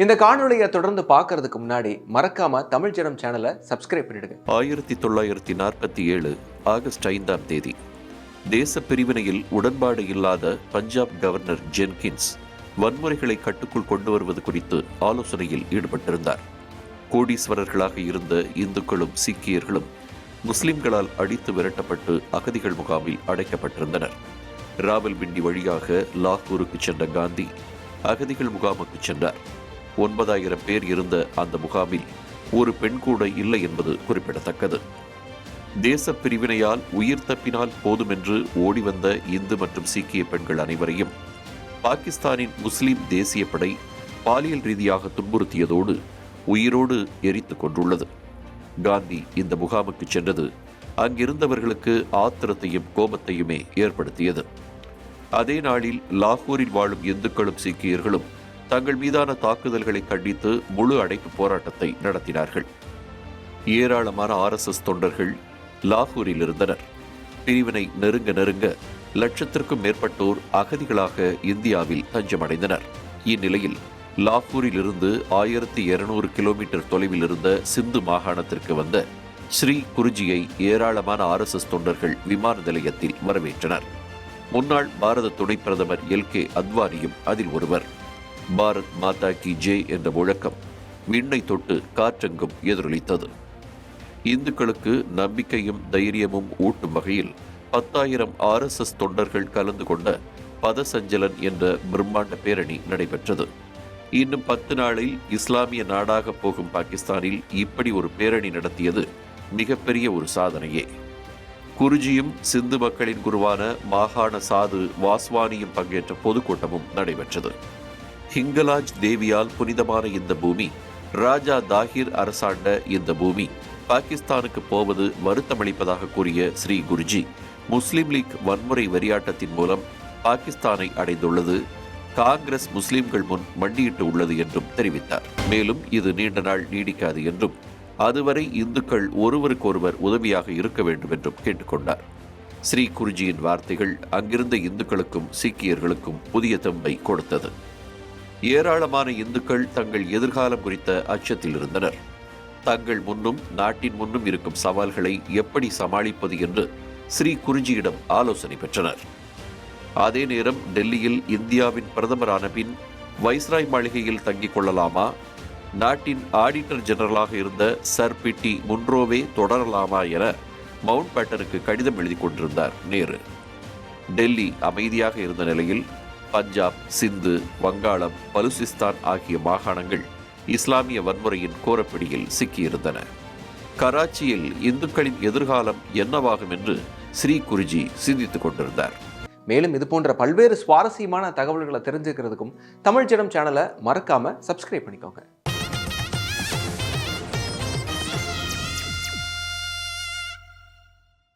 இந்த காணொலியை தொடர்ந்து பார்க்கறதுக்கு முன்னாடி மறக்காம தமிழ் ஜனம் சேனலை சப்ஸ்கிரைப் பண்ணிடுங்க. 1947 ஆகஸ்ட் 5ஆம் தேதி தேச பிரிவினையில் உடன்பாடு இல்லாத பஞ்சாப் கவர்னர் ஜென்கின்ஸ் வன்முறைகளை கட்டுக்குள் கொண்டு வருவது குறித்து ஆலோசனையில் ஈடுபட்டிருந்தார். கோடீஸ்வரர்களாக இருந்த இந்துக்களும் சீக்கியர்களும் முஸ்லிம்களால் அடித்து விரட்டப்பட்டு அகதிகள் முகாமில் அடைக்கப்பட்டிருந்தனர். ராவல்பிண்டி வழியாக லாகூருக்கு சென்ற காந்தி அகதிகள் முகாமுக்கு சென்றார். 9,000 பேர் இருந்த அந்த முகாமில் ஒரு பெண் கூட இல்லை என்பது குறிப்பிடத்தக்கது. தேச பிரிவினையால் உயிர் தப்பினால் போதுமென்று ஓடிவந்த இந்து மற்றும் சீக்கிய பெண்கள் அனைவரையும் பாகிஸ்தானின் முஸ்லிம் தேசிய படை பாலியல் ரீதியாக துன்புறுத்தியதோடு உயிரோடு எரித்து கொண்டுள்ளது. காந்தி இந்த முகாமுக்கு சென்றது அங்கிருந்தவர்களுக்கு ஆத்திரத்தையும் கோபத்தையுமே ஏற்படுத்தியது. அதே நாளில் லாகூரில் வாழும் இந்துக்களும் சீக்கியர்களும் தங்கள் மீதான தாக்குதல்களை கண்டித்து முழு அடைப்பு போராட்டத்தை நடத்தினார்கள். ஏராளமான RSS தொண்டர்கள் லாகூரில் இருந்தனர். பிரிவினை நெருங்க நெருங்க லட்சத்திற்கும் மேற்பட்டோர் அகதிகளாக இந்தியாவில் தஞ்சமடைந்தனர். இந்நிலையில் லாகூரில் இருந்து 1200 கிலோமீட்டர் தொலைவில் இருந்த சிந்து மாகாணத்திற்கு வந்த ஸ்ரீ குருஜியை ஏராளமான RSS தொண்டர்கள் விமான நிலையத்தில் வரவேற்றனர். முன்னாள் பாரத துணை பிரதமர் LK அத்வானியும் அதில் ஒருவர். பாரத் மாதா கி ஜெய் என்ற முழக்கம் விண்ணை தொட்டு காற்றெங்கும் எதிரொலித்தது. இந்துக்களுக்கு நம்பிக்கையும் தைரியமும் ஊட்டும் வகையில் 10,000 RSS தொண்டர்கள் கலந்து கொண்ட பதசஞ்சலன் என்ற பிரம்மாண்ட பேரணி நடைபெற்றது. இன்னும் 10 நாளில் இஸ்லாமிய நாடாக போகும் பாகிஸ்தானில் இப்படி ஒரு பேரணி நடத்தியது மிகப்பெரிய ஒரு சாதனையே. குருஜியும் சிந்து மக்களின் குருவான மாகாண சாது வாஸ்வானியும் பங்கேற்ற பொதுக்கூட்டமும் நடைபெற்றது. ஹிங்கலாஜ் தேவியால் புனிதமான இந்த பூமி, ராஜா தாகிர் அரசாண்ட இந்த பூமி பாகிஸ்தானுக்கு போவது வருத்தமளிப்பதாக கூறிய ஸ்ரீ குருஜி, முஸ்லிம் லீக் வன்முறை வெறியாட்டத்தின் மூலம் பாகிஸ்தானை அடைந்துள்ளது, காங்கிரஸ் முஸ்லிம்கள் முன் மண்டியிட்டு உள்ளது என்றும் தெரிவித்தார். மேலும் இது நீண்ட நாள் நீடிக்காது என்றும் அதுவரை இந்துக்கள் ஒருவருக்கொருவர் உதவியாக இருக்க வேண்டும் என்றும் கேட்டுக்கொண்டார். ஸ்ரீ குருஜியின் வார்த்தைகள் அங்கிருந்த இந்துக்களுக்கும் சீக்கியர்களுக்கும் புதிய தெம்பை கொடுத்தது. ஏராளமான இந்துக்கள் தங்கள் எதிர்காலம் குறித்த அச்சத்தில் இருந்தனர். தங்கள் முன்னும் நாட்டின் முன்னும் இருக்கும் சவால்களை எப்படி சமாளிப்பது என்று ஸ்ரீ குருஜியிடம் ஆலோசனை பெற்றனர். அதே நேரம் டெல்லியில் இந்தியாவின் பிரதமரான பின் வைஸ்ராய் மாளிகையில் தங்கிக் கொள்ளலாமா, நாட்டின் ஆடிட்டர் ஜெனரலாக இருந்த சர் பிட்டி முன்ரோவே தொடரலாமா என மவுண்ட் பேட்டனுக்கு கடிதம் எழுதி கொண்டிருந்தார் நேரு. டெல்லி அமைதியாக இருந்த நிலையில் பஞ்சாப், சிந்து, வங்காளம், பலுசிஸ்தான் ஆகிய மாகாணங்கள் இஸ்லாமிய வன்முறையின் கோரப்பிடியில் சிக்கியிருந்தன. கராச்சியில் இந்துக்களின் எதிர்காலம் என்னவாகும் என்று ஸ்ரீ குருஜி சிந்தித்துக் கொண்டிருந்தார். மேலும் இது போன்ற பல்வேறு சுவாரஸ்யமான தகவல்களை தெரிஞ்சுக்கிறதுக்கும் தமிழ் ஜனம் சேனலை மறக்காம சப்ஸ்கிரைப் பண்ணிக்கோங்க.